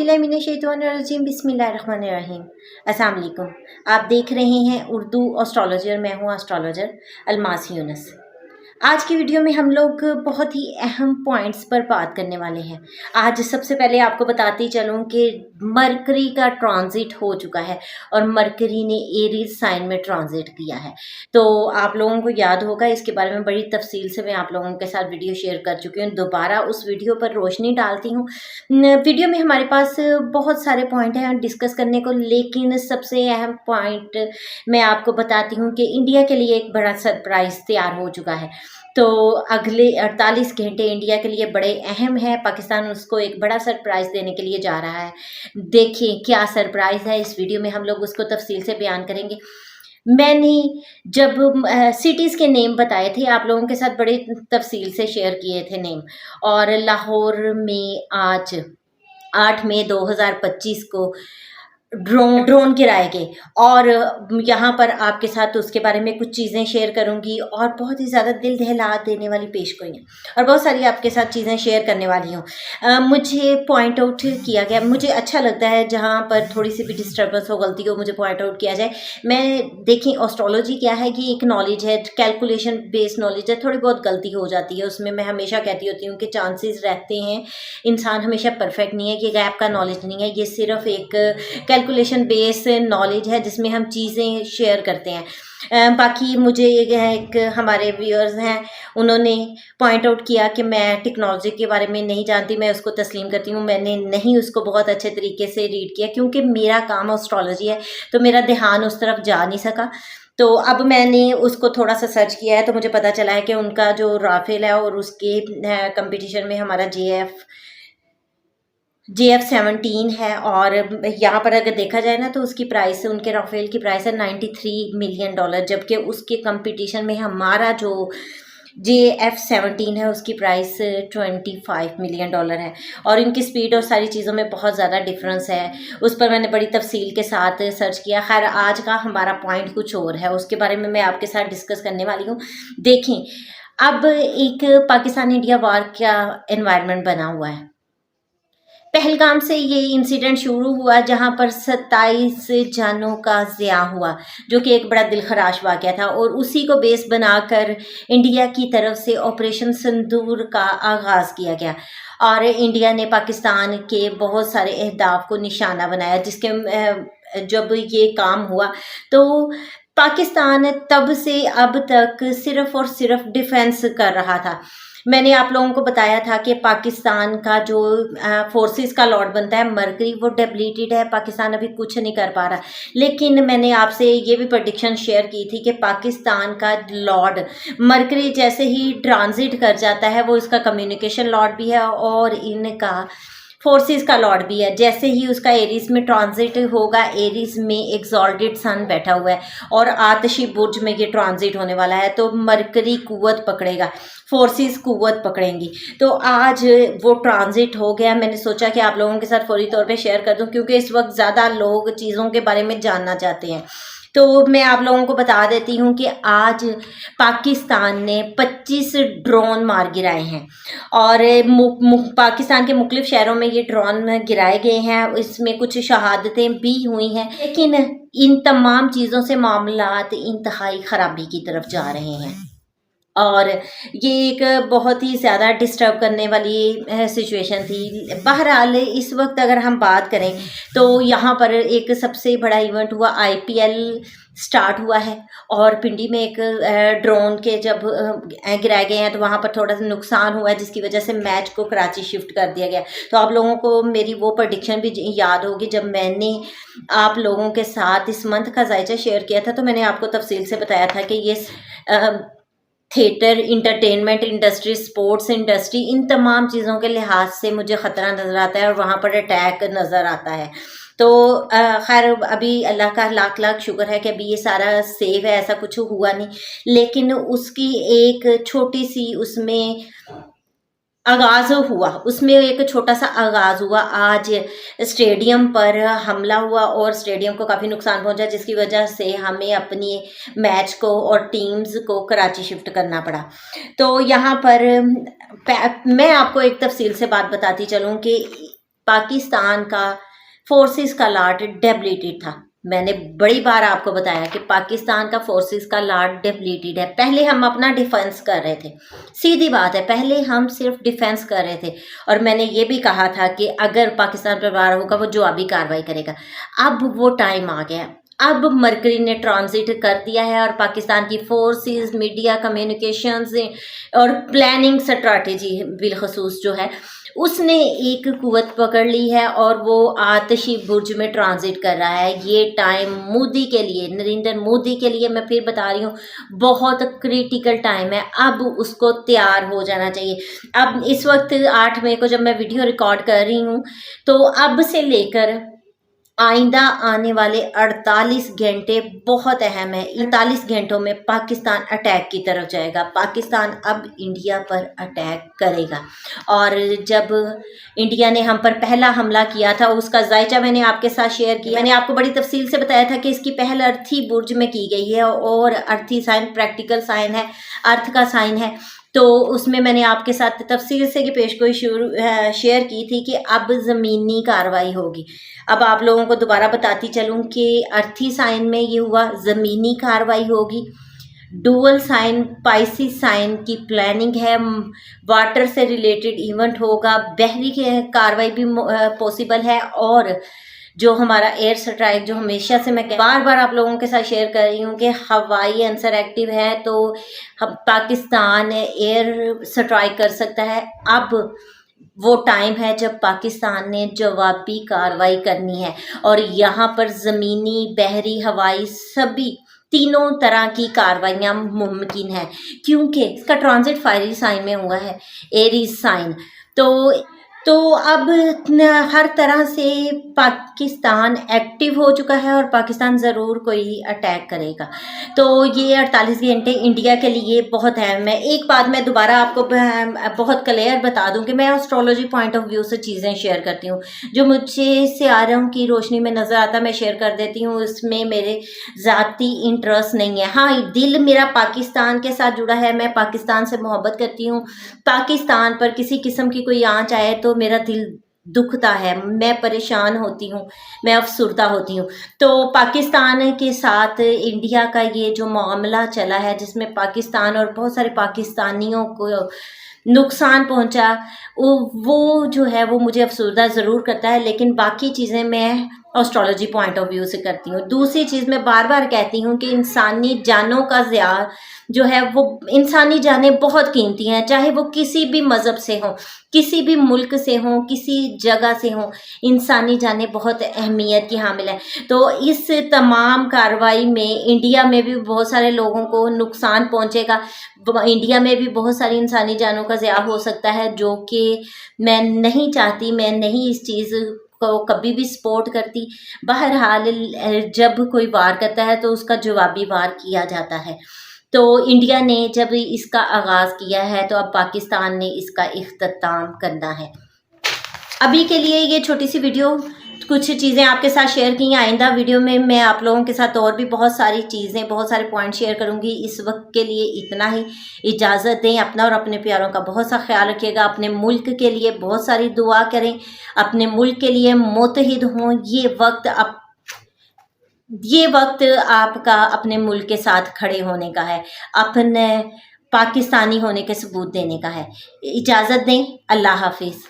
औज़ुबिल्लाहिमिनश्शैतानिर्रजीम बिस्मिल्लाहिर्रहमानिर्रहीम। अस्सलाम वालेकुम। आप देख रहे हैं उर्दू एस्ट्रोलॉजी और मैं हूँ एस्ट्रोलॉजर अलमास यूनुस। आज की वीडियो में हम लोग बहुत ही अहम पॉइंट्स पर बात करने वाले हैं। आज सबसे पहले आपको बताती चलूँ कि मरकरी का ट्रांजिट हो चुका है और मरकरी ने एरीज साइन में ट्रांजिट किया है। तो आप लोगों को याद होगा, इसके बारे में बड़ी तफसील से मैं आप लोगों के साथ वीडियो शेयर कर चुकी हूँ। दोबारा उस वीडियो पर रोशनी डालती हूँ। वीडियो में हमारे पास बहुत सारे पॉइंट हैं डिस्कस करने को, लेकिन सबसे अहम पॉइंट मैं आपको बताती हूँ कि इंडिया के लिए एक बड़ा सरप्राइज़ तैयार हो चुका है। तो अगले 48 घंटे इंडिया के लिए बड़े अहम है। पाकिस्तान उसको एक बड़ा सरप्राइज़ देने के लिए जा रहा है। देखिए क्या सरप्राइज़ है, इस वीडियो में हम लोग उसको तफसील से बयान करेंगे। मैंने जब सिटीज़ के नेम बताए थे आप लोगों के साथ, बड़े तफसील से शेयर किए थे नेम, और लाहौर में आज 8 मई 2025 को ड्रोन गिराए गए, और यहाँ पर आपके साथ उसके बारे में कुछ चीज़ें शेयर करूँगी और बहुत ही ज़्यादा दिल दहला देने वाली पेशगोइयाँ और बहुत सारी आपके साथ चीज़ें शेयर करने वाली हूँ। मुझे पॉइंट आउट किया गया, मुझे अच्छा लगता है जहाँ पर थोड़ी सी भी डिस्टर्बेंस हो, गलती हो, मुझे पॉइंट आउट किया जाए। मैं देखें, एस्ट्रोलॉजी क्या है कि एक नॉलेज है, कैलकुलेशन बेस्ड नॉलेज है, थोड़ी बहुत गलती हो जाती है उसमें। मैं हमेशा कहती होती हूँ कि चांसेस रहते हैं, इंसान हमेशा परफेक्ट नहीं है, कि गैप का नॉलेज नहीं है, ये सिर्फ एक कैलकुलेशन बेस नॉलेज है जिसमें हम चीज़ें शेयर करते हैं। बाकी मुझे एक हमारे व्यूअर्स हैं, उन्होंने पॉइंट आउट किया कि मैं टेक्नोलॉजी के बारे में नहीं जानती, मैं उसको तस्लीम करती हूँ। मैंने नहीं उसको बहुत अच्छे तरीके से रीड किया, क्योंकि मेरा काम एस्ट्रोलॉजी है तो मेरा ध्यान उस तरफ जा नहीं सका। तो अब मैंने उसको थोड़ा सा सर्च किया है, तो मुझे पता चला है कि उनका जो राफेल है और उसके कंपटीशन में हमारा JF-17 है, और यहाँ पर अगर देखा जाए ना तो उसकी प्राइस, उनके राफेल की प्राइस है $93 मिलियन, जबकि उसके कंपटीशन में हमारा जो JF-17 है उसकी प्राइस $25 मिलियन है, और इनकी स्पीड और सारी चीज़ों में बहुत ज़्यादा डिफरेंस है। उस पर मैंने बड़ी तफसील के साथ सर्च किया। खैर, आज का हमारा पॉइंट कुछ और है, उसके बारे में मैं आपके साथ डिस्कस करने वाली हूँ। देखें, अब एक पाकिस्तान इंडिया वार का एनवायरनमेंट बना हुआ है। पहलगाम से ये इंसिडेंट शुरू हुआ, जहां पर 27 जानों का ज़िया हुआ, जो कि एक बड़ा दिलखराश वाक़या था, और उसी को बेस बनाकर इंडिया की तरफ से ऑपरेशन सिंदूर का आगाज़ किया गया, और इंडिया ने पाकिस्तान के बहुत सारे अहदाफ को निशाना बनाया। जिसके जब ये काम हुआ तो पाकिस्तान तब से अब तक सिर्फ़ और सिर्फ डिफेंस कर रहा था। मैंने आप लोगों को बताया था कि पाकिस्तान का जो फोर्सेस का लॉर्ड बनता है मरकरी, वो डेबिलिटेड है, पाकिस्तान अभी कुछ नहीं कर पा रहा। लेकिन मैंने आपसे ये भी प्रेडिक्शन शेयर की थी कि पाकिस्तान का लॉर्ड मरकरी जैसे ही ट्रांजिट कर जाता है, वो इसका कम्युनिकेशन लॉर्ड भी है और इनका फोर्सेस का लॉर्ड भी है। जैसे ही उसका एरीज में ट्रांजिट होगा, एरीज में एक्सॉल्टेड सन बैठा हुआ है और आतशी बुर्ज में ये ट्रांजिट होने वाला है, तो मरकरी कुव्वत पकड़ेगा, फोर्सेस कुव्वत पकड़ेंगी। तो आज वो ट्रांजिट हो गया। मैंने सोचा कि आप लोगों के साथ फौरी तौर पे शेयर कर दूं, क्योंकि इस वक्त ज़्यादा लोग चीज़ों के बारे में जानना चाहते हैं। तो मैं आप लोगों को बता देती हूँ कि आज पाकिस्तान ने 25 ड्रोन मार गिराए हैं, और पाकिस्तान के मुख्तलिफ शहरों में ये ड्रोन गिराए गए हैं। इसमें कुछ शहादतें भी हुई हैं, लेकिन इन तमाम चीज़ों से मामलात इंतहाई ख़राबी की तरफ जा रहे हैं, और ये एक बहुत ही ज़्यादा डिस्टर्ब करने वाली सिचुएशन थी। बहरहाल, इस वक्त अगर हम बात करें तो यहाँ पर एक सबसे बड़ा इवेंट हुआ, IPL स्टार्ट हुआ है, और पिंडी में एक ड्रोन के जब गिराए गए हैं तो वहाँ पर थोड़ा सा नुकसान हुआ है, जिसकी वजह से मैच को कराची शिफ्ट कर दिया गया। तो आप लोगों को मेरी वो प्रेडिक्शन भी याद होगी, जब मैंने आप लोगों के साथ इस मंथ का जायचा शेयर किया था, तो मैंने आपको तफसील से बताया था कि ये theatre, entertainment industry, sports industry, इन तमाम चीज़ों के लिहाज से मुझे ख़तरा नज़र आता है और वहाँ पर अटैक नज़र आता है। तो खैर, अभी अल्लाह का लाख लाख शुक्र है कि अभी ये सारा सेफ है, ऐसा कुछ हुआ नहीं। लेकिन उसकी एक छोटी सी उसमें आगाज़ हुआ, उसमें एक छोटा सा आगाज़ हुआ। आज स्टेडियम पर हमला हुआ और स्टेडियम को काफ़ी नुकसान पहुंचा, जिसकी वजह से हमें अपनी मैच को और टीम्स को कराची शिफ्ट करना पड़ा। तो यहाँ पर मैं आपको एक तफसील से बात बताती चलूँ कि पाकिस्तान का फोर्सेस का लॉट डिप्लीटेड था। मैंने बड़ी बार आपको बताया कि पाकिस्तान का फोर्सेस का लॉट डिप्लीटेड है। पहले हम अपना डिफेंस कर रहे थे, सीधी बात है, पहले हम सिर्फ डिफेंस कर रहे थे। और मैंने ये भी कहा था कि अगर पाकिस्तान पर वार होगा वो जवाबी कार्रवाई करेगा। अब वो टाइम आ गया, अब मरकरी ने ट्रांजिट कर दिया है और पाकिस्तान की फोर्सेस, मीडिया, कम्युनिकेशंस और प्लानिंग स्ट्रैटेजी बिलखसूस जो है उसने एक कुव्वत पकड़ ली है और वो आतिशी बुर्ज में ट्रांजिट कर रहा है। ये टाइम मोदी के लिए, नरेंद्र मोदी के लिए, मैं फिर बता रही हूँ, बहुत क्रिटिकल टाइम है। अब उसको तैयार हो जाना चाहिए। अब इस वक्त 8 मई को जब मैं वीडियो रिकॉर्ड कर रही हूँ तो अब से लेकर आइंदा आने वाले 48 घंटे बहुत अहम है। 48 घंटों में पाकिस्तान अटैक की तरफ जाएगा। पाकिस्तान अब इंडिया पर अटैक करेगा। और जब इंडिया ने हम पर पहला हमला किया था उसका जायजा मैंने आपके साथ शेयर किया। मैंने आपको बड़ी तफसील से बताया था कि इसकी पहल अर्थी बुर्ज में की गई है और अर्थी साइन प्रैक्टिकल साइन है, अर्थ का साइन है। तो उसमें मैंने आपके साथ तफसील से कि पेशगोई शेयर की थी कि अब ज़मीनी कार्रवाई होगी। अब आप लोगों को दोबारा बताती चलूँ कि अर्थी साइन में ये हुआ, ज़मीनी कार्रवाई होगी। डुअल साइन पाइसिस साइन की प्लानिंग है, वाटर से रिलेटेड इवेंट होगा, बहरी कार्रवाई भी पॉसिबल है। और जो हमारा एयर स्ट्राइक, जो हमेशा से मैं बार बार आप लोगों के साथ शेयर कर रही हूँ कि हवाई आंसर एक्टिव है, तो हम पाकिस्तान एयर स्ट्राइक कर सकता है। अब वो टाइम है जब पाकिस्तान ने जवाबी कार्रवाई करनी है और यहाँ पर ज़मीनी, बहरी, हवाई सभी तीनों तरह की कार्रवाइयाँ मुमकिन है, क्योंकि इसका ट्रांजिट फायरी साइन में हुआ है, एरीज साइन। तो अब हर तरह से पाकिस्तान एक्टिव हो चुका है और पाकिस्तान ज़रूर कोई अटैक करेगा। तो ये 48 घंटे इंडिया के लिए बहुत अहम है। एक बात मैं दोबारा आपको बहुत क्लियर बता दूं कि मैं एस्ट्रोलॉजी पॉइंट ऑफ व्यू से चीज़ें शेयर करती हूँ। जो मुझे सितारों की रोशनी में नज़र आता मैं शेयर कर देती हूँ, इसमें मेरे ज़ाती इंटरेस्ट नहीं है। हाँ, दिल मेरा पाकिस्तान के साथ जुड़ा है, मैं पाकिस्तान से मोहब्बत करती हूँ। पाकिस्तान पर किसी किस्म की कोई आँच आए तो मेरा दिल दुखता है, मैं परेशान होती हूँ, मैं अफसुर्दा होती हूँ। तो पाकिस्तान के साथ इंडिया का ये जो मामला चला है जिसमें पाकिस्तान और बहुत सारे पाकिस्तानियों को नुकसान पहुंचा, वो जो है वो मुझे अफसुर्दा ज़रूर करता है। लेकिन बाकी चीज़ें मैं एस्ट्रोलॉजी पॉइंट ऑफ व्यू से करती हूँ। दूसरी चीज़ मैं बार बार कहती हूँ कि इंसानी जानों का ज़िया जो है वो, इंसानी जानें बहुत कीमती हैं, चाहे वो किसी भी मज़हब से हों, किसी भी मुल्क से हों, किसी जगह से हों, इंसानी जानें बहुत अहमियत की हामिल हैं। तो इस तमाम कार्रवाई में इंडिया में भी बहुत सारे लोगों को नुकसान पहुंचेगा। इंडिया में भी बहुत सारी इंसानी जानों का ज़िया हो सकता है, जो कि मैं नहीं चाहती, मैं नहीं इस चीज़ को कभी भी सपोर्ट करती। बहरहाल जब कोई वार करता है तो उसका जवाबी वार किया जाता है। तो इंडिया ने जब इसका आगाज़ किया है तो अब पाकिस्तान ने इसका इख्तिताम करना है। अभी के लिए ये छोटी सी वीडियो, कुछ चीज़ें आपके साथ शेयर की हैं। आइंदा वीडियो में मैं आप लोगों के साथ और भी बहुत सारी चीज़ें, बहुत सारे पॉइंट शेयर करूंगी। इस वक्त के लिए इतना ही, इजाज़त दें। अपना और अपने प्यारों का बहुत सा ख्याल रखिएगा। अपने मुल्क के लिए बहुत सारी दुआ करें, अपने मुल्क के लिए मुत्तहिद हों। ये वक्त आपका अपने मुल्क के साथ खड़े होने का है, अपने पाकिस्तानी होने के सबूत देने का है। इजाज़त दें। अल्लाह हाफिज़।